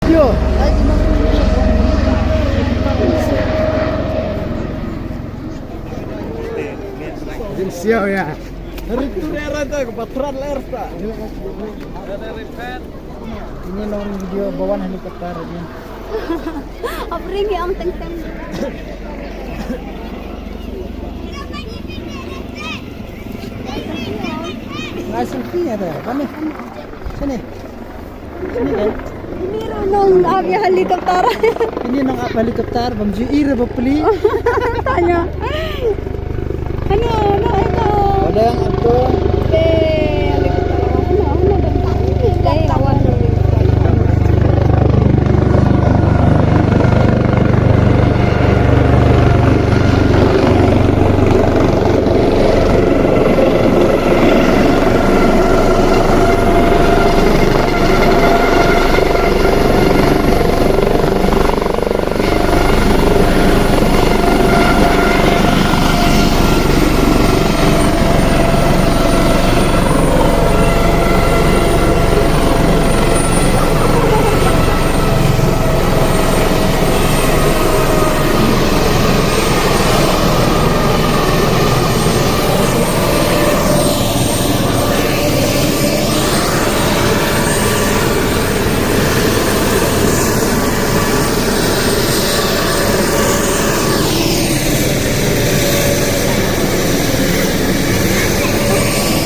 video. Ay, din siya ya. Recturera ta kapatran layar ta. Ini long video bawan helikopter ini. Apring ang teng-teng. Ngasih fee ada. Kami. Sini. Sini kan. Ini nung abi helikopter. Ini nang apa helikopter bang Juir bapli. Tanya. Ano ito? Ada yang itu Helikopter. Ano bentang? Awan.